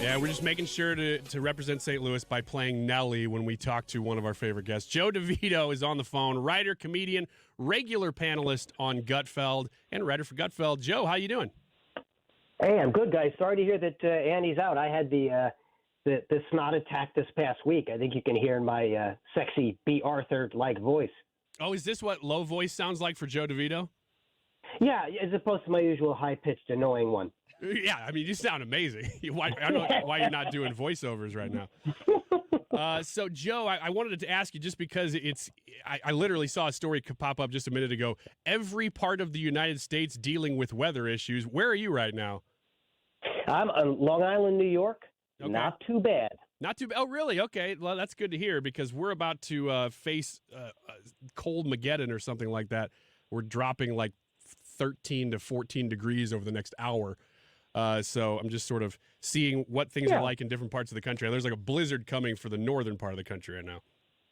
Yeah, we're just making sure to represent St. Louis by playing Nelly when we talk to one of our favorite guests. Joe DeVito is on the phone, writer, comedian, regular panelist on Gutfeld, and writer for Gutfeld. Joe, how you doing? Hey, I'm good, guys. Sorry to hear that Annie's out. I had the snot attack this past week. I think you can hear in my sexy B. Arthur-like voice. Oh, is this what low voice sounds like for Joe DeVito? Yeah, as opposed to my usual high-pitched, annoying one. Yeah, I mean, you sound amazing. I don't know why you're not doing voiceovers right now. So, Joe, I wanted to ask you just because I literally saw a story pop up just a minute ago. Every part of the United States dealing with weather issues. Where are you right now? I'm on Long Island, New York. Okay. Not too bad. Not too bad. Oh, really? Okay. Well, that's good to hear because we're about to face cold Mageddon or something like that. We're dropping like 13 to 14 degrees over the next hour. So I'm just sort of seeing what things are like in different parts of the country. And there's like a blizzard coming for the northern part of the country right now.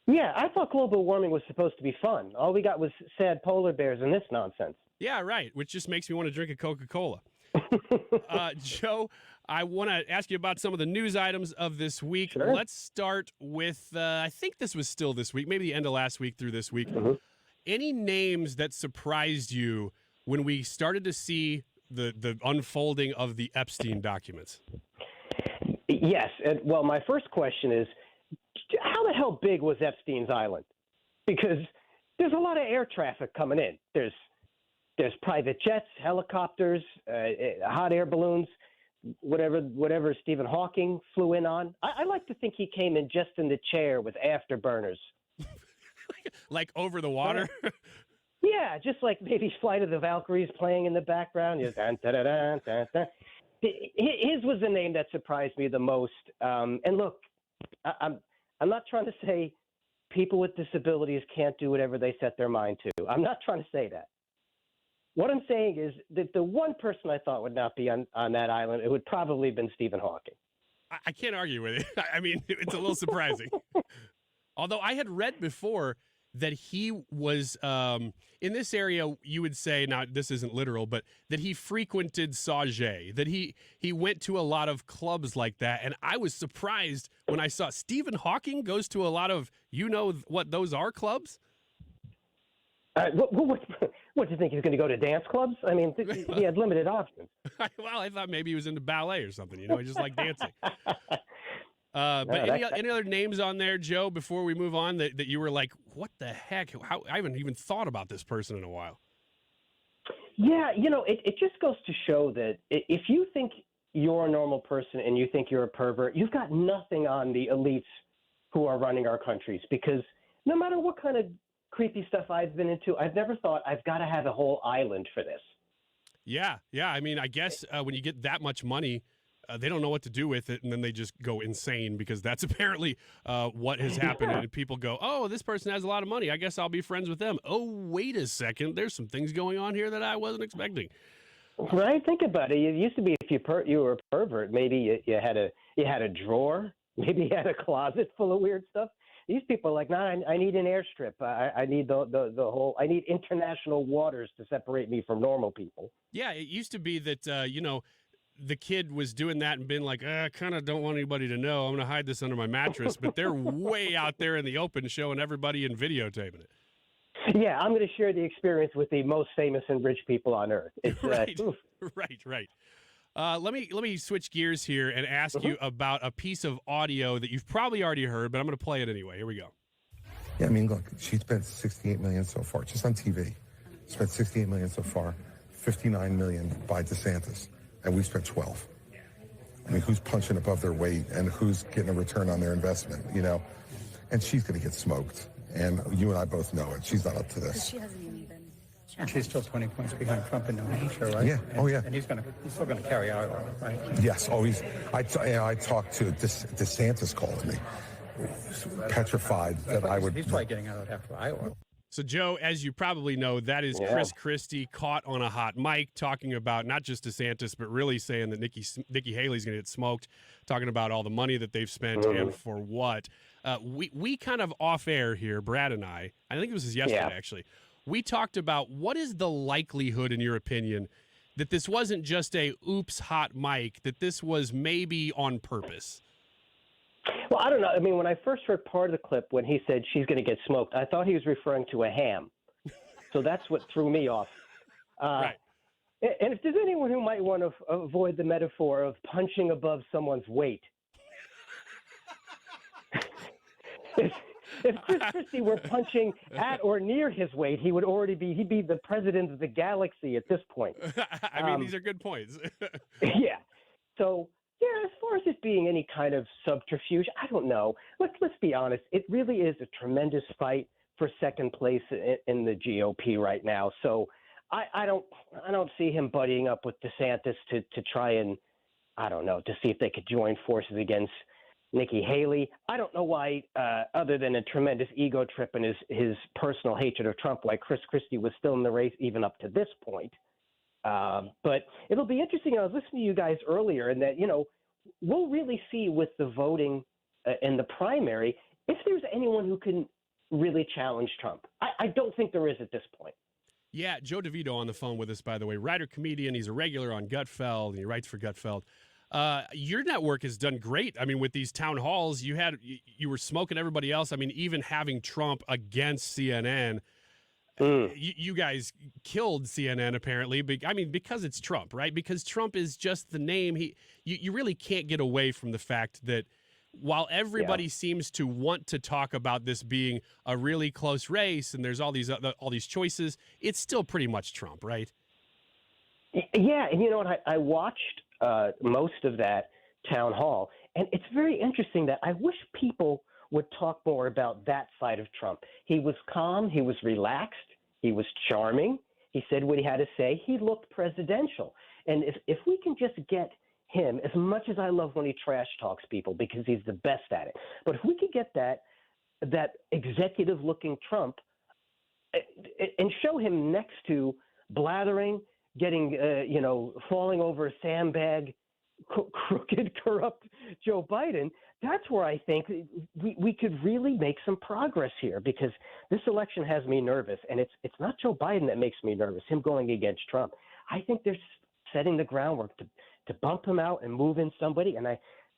Yeah, I thought global warming was supposed to be fun. All we got was sad polar bears and this nonsense. Yeah, right, which just makes me want to drink a Coca-Cola. Joe, I want to ask you about some of the news items of this week. Sure. Let's start with, I think this was still this week, maybe the end of last week through this week. Mm-hmm. Any names that surprised you when we started to see the unfolding of the Epstein documents? Yes. Well, my first question is, how the hell big was Epstein's Island? Because there's a lot of air traffic coming in. There's private jets, helicopters, hot air balloons, whatever Stephen Hawking flew in on. I like to think he came in just in the chair with afterburners. Like over the water? Yeah, just like maybe Flight of the Valkyries playing in the background. His was the name that surprised me the most. And look, I'm not trying to say people with disabilities can't do whatever they set their mind to. I'm not trying to say that. What I'm saying is that the one person I thought would not be on that island, it would probably have been Stephen Hawking. I can't argue with it. I mean, it's a little surprising. Although I had read before that he was in this area, you would say, now this isn't literal, but that he frequented Sauget, that he went to a lot of clubs like that. And I was surprised when I saw Stephen Hawking goes to a lot of, you know what those are, clubs? What do you think? He's going to go to dance clubs? I mean, he had limited options. Well, I thought maybe he was into ballet or something. You know, he just liked dancing. But any other names on there, Joe, before we move on, that you were like, what the heck? I haven't even thought about this person in a while. Yeah, it just goes to show that if you think you're a normal person and you think you're a pervert, you've got nothing on the elites who are running our countries. Because no matter what kind of creepy stuff I've been into, I've never thought I've got to have a whole island for this. Yeah. I mean, I guess when you get that much money, they don't know what to do with it, and then they just go insane because that's apparently what has happened. And people go, oh, this person has a lot of money. I guess I'll be friends with them. Oh, wait a second. There's some things going on here that I wasn't expecting. Right? Think about it. It used to be if you were a pervert, maybe you had a drawer. Maybe you had a closet full of weird stuff. These people are like, nah, I need an airstrip. I need the whole. I need international waters to separate me from normal people. Yeah, it used to be that the kid was doing that and been like, I kind of don't want anybody to know. I'm going to hide this under my mattress. But they're way out there in the open, showing everybody and videotaping it. Yeah, I'm going to share the experience with the most famous and rich people on earth. It's, Right. Let me switch gears here and ask you about a piece of audio that you've probably already heard, but I'm going to play it anyway. Here we go. Yeah, I mean, look, she spent $68 million so far, just on TV. Spent $68 million so far, $59 million by DeSantis, and we spent 12. I mean, who's punching above their weight and who's getting a return on their investment, And she's going to get smoked, and you and I both know it. She's not up to this. She hasn't even been. And she's still 20 points behind Trump in New Hampshire, right? Yeah. And, And he's still going to carry Iowa, right? Yes. Oh, I talked to DeSantis calling me, petrified that I would. He's probably getting out after Iowa. So, Joe, as you probably know, that is Chris Christie caught on a hot mic talking about not just DeSantis, but really saying that Nikki Haley's going to get smoked, talking about all the money that they've spent and for what. We kind of off air here, Brad and I think this was yesterday actually, we talked about what is the likelihood, in your opinion, that this wasn't just a oops hot mic, that this was maybe on purpose? Well, I don't know. I mean, when I first heard part of the clip when he said she's going to get smoked, I thought he was referring to a ham. So that's what threw me off. Right. And if there's anyone who might want to avoid the metaphor of punching above someone's weight, if Chris Christie were punching at or near his weight, he'd be the president of the galaxy at this point. I mean, these are good points. Yeah. So, yeah, as far as it being any kind of subterfuge, I don't know. Let's be honest. It really is a tremendous fight for second place in the GOP right now. So I don't see him buddying up with DeSantis to try and, I don't know, to see if they could join forces against Nikki Haley. I don't know why, other than a tremendous ego trip and his personal hatred of Trump, why Chris Christie was still in the race even up to this point. But it'll be interesting. I was listening to you guys earlier, and that, we'll really see with the voting in the primary if there's anyone who can really challenge Trump. I don't think there is at this point. Yeah, Joe DeVito on the phone with us, by the way. Writer, comedian. He's a regular on Gutfeld, and he writes for Gutfeld. Your network has done great. I mean, with these town halls, you were smoking everybody else. I mean, even having Trump against CNN, you guys killed CNN apparently. I mean, because it's Trump, right? Because Trump is just the name. You really can't get away from the fact that while everybody seems to want to talk about this being a really close race and there's all these choices, it's still pretty much Trump, right? Yeah, and you know what? I watched most of that town hall, and it's very interesting that I wish people would talk more about that side of Trump. He was calm, he was relaxed, he was charming, he said what he had to say, he looked presidential. And if we can just get him, as much as I love when he trash talks people because he's the best at it, but if we could get that executive looking Trump and show him next to blathering, getting, falling over a sandbag, crooked, corrupt Joe Biden, that's where I think we could really make some progress here, because this election has me nervous, and it's not Joe Biden that makes me nervous, him going against Trump. I think they're setting the groundwork to bump him out and move in somebody, and I'm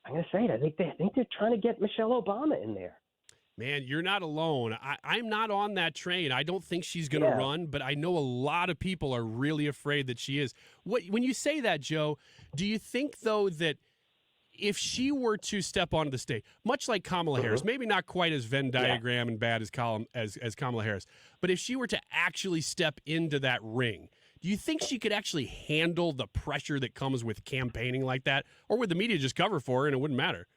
going to say it, I think they're trying to get Michelle Obama in there. Man, you're not alone. I'm not on that train. I don't think she's going to run, but I know a lot of people are really afraid that she is. When you say that, Joe, do you think, though, that if she were to step onto the stage, much like Kamala Harris, maybe not quite as Venn diagram and bad as Kamala Harris, but if she were to actually step into that ring, do you think she could actually handle the pressure that comes with campaigning like that? Or would the media just cover for her and it wouldn't matter?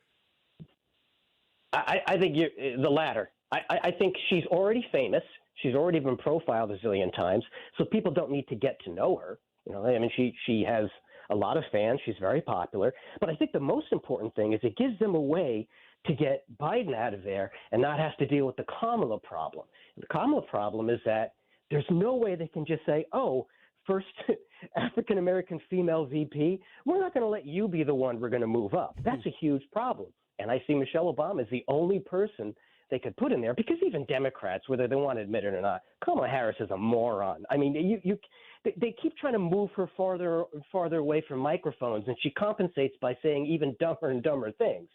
I think the latter. I think she's already famous. She's already been profiled a zillion times, so people don't need to get to know her. I mean, she has a lot of fans. She's very popular. But I think the most important thing is it gives them a way to get Biden out of there and not have to deal with the Kamala problem. The Kamala problem is that there's no way they can just say, oh, first African-American female VP, we're not going to let you be the one we're going to move up. That's a huge problem. And I see Michelle Obama as the only person they could put in there, because even Democrats, whether they want to admit it or not, Kamala Harris is a moron. I mean, they keep trying to move her farther and farther away from microphones, and she compensates by saying even dumber and dumber things.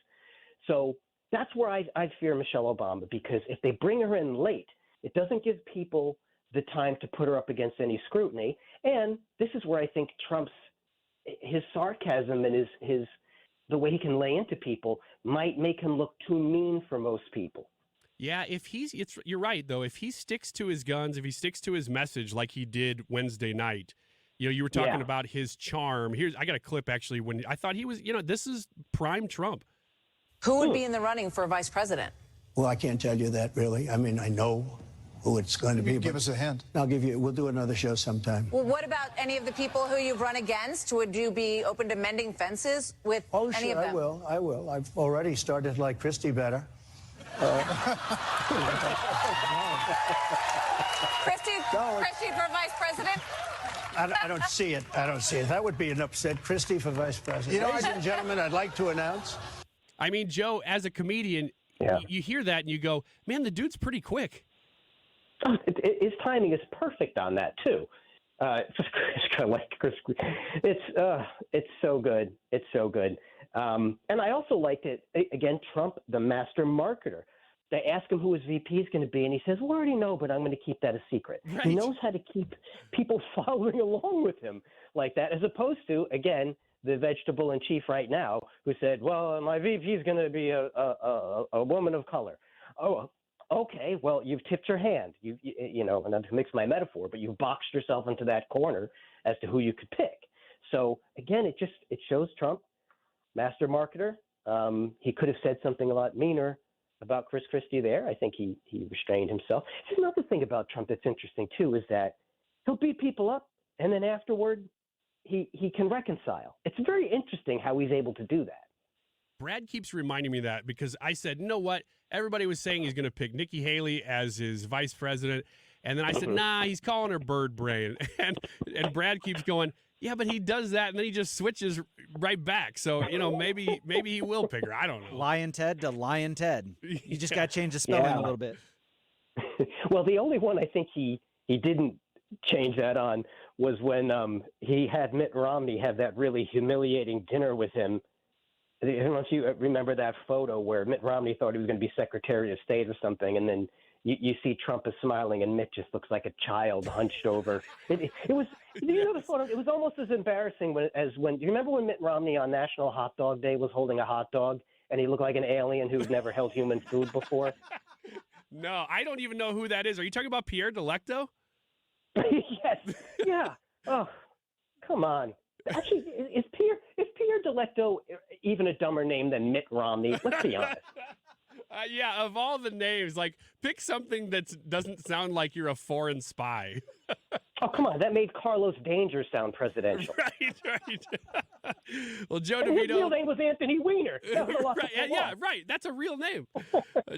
So that's where I fear Michelle Obama, because if they bring her in late, it doesn't give people the time to put her up against any scrutiny. And this is where I think his sarcasm and the way he can lay into people might make him look too mean for most people. Yeah, you're right, though. If he sticks to his guns, if he sticks to his message like he did Wednesday night, you were talking about his charm. I got a clip, actually, when I thought he was, this is prime Trump. Who would be in the running for vice president? Well, I can't tell you that, really. I mean, I know who it's going to be. Give us a hint. We'll do another show sometime. Well, what about any of the people who you've run against? Would you be open to mending fences with any of them? I will. I've already started like Christie better. Christie for vice president? I don't see it. That would be an upset. Christie for vice president. Ladies and gentlemen, I'd like to announce. I mean, Joe, as a comedian, you hear that and you go, man, the dude's pretty quick. His timing is perfect on that, too. I like Chris. It's so good. It's so good. And I also liked it again. Trump, the master marketer. They ask him who his VP is going to be, and he says, "We already know, but I'm going to keep that a secret." Right. He knows how to keep people following along with him like that, as opposed to, again, the vegetable in chief right now, who said, "Well, my VP is going to be a woman of color." Oh, okay. Well, you've tipped your hand. You know, and not to mix my metaphor, but you've boxed yourself into that corner as to who you could pick. So again, it shows Trump, master marketer. He could have said something a lot meaner about Chris Christie there. I think he restrained himself. There's another thing about Trump that's interesting too, is that he'll beat people up, and then afterward he can reconcile. It's very interesting how he's able to do that. Brad keeps reminding me of that because I said, you know what? Everybody was saying he's going to pick Nikki Haley as his vice president. And then I said, nah, he's calling her bird brain. And Brad keeps going, yeah, but he does that, and then he just switches right back. So, you know, maybe he will pick her. I don't know. Lion Ted to Lion Ted. You just got to change the spelling a little bit. Well, the only one I think he didn't change that on was when he had Mitt Romney have that really humiliating dinner with him. Don't you remember that photo where Mitt Romney thought he was going to be Secretary of State or something, and then you see Trump is smiling and Mitt just looks like a child hunched over. It was, you know, the photo. It was almost as embarrassing as when. Do you remember when Mitt Romney on National Hot Dog Day was holding a hot dog and he looked like an alien who'd never held human food before? No, I don't even know who that is. Are you talking about Pierre Delecto? Yes. Yeah. Oh, come on. Actually, is Pierre Delecto even a dumber name than Mitt Romney? Let's be honest. Yeah, of all the names, like, pick something that doesn't sound like you're a foreign spy. Oh, come on. That made Carlos Danger sound presidential. Right. Well, Joe And his DeVito. real name was Anthony Weiner. That was a lot Right, to yeah, right. That's a real name.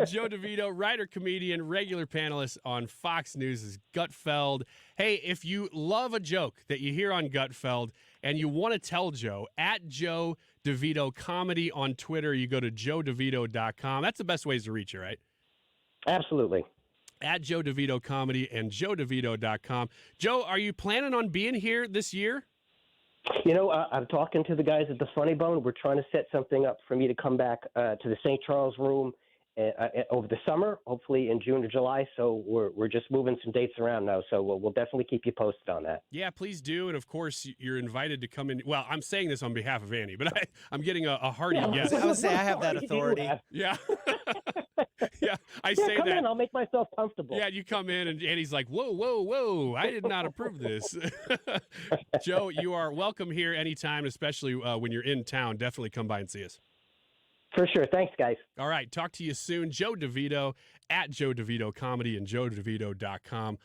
Joe DeVito, writer, comedian, regular panelist on Fox News' Gutfeld. Hey, if you love a joke that you hear on Gutfeld and you want to tell Joe, at Joe DeVito Comedy on Twitter, you go to joedevito.com. That's the best ways to reach you, right? Absolutely. At Joe DeVito Comedy and joedevito.com. Joe, are you planning on being here this year? You know, I'm talking to the guys at the Funny Bone. We're trying to set something up for me to come back to the St. Charles Room over the summer, hopefully in June or July. So we're just moving some dates around now. So we'll definitely keep you posted on that. Yeah, please do. And, of course, you're invited to come in. Well, I'm saying this on behalf of Annie, but I'm getting a hearty yes. I would say I have that authority. Yeah. Yeah, I Yeah, say come that. in. I'll make myself comfortable. Yeah, you come in and Annie's like, whoa, I did not approve this. Joe, you are welcome here anytime, especially when you're in town. Definitely come by and see us. For sure. Thanks, guys. All right, talk to you soon. Joe DeVito, at Joe DeVito Comedy and joedevito.com.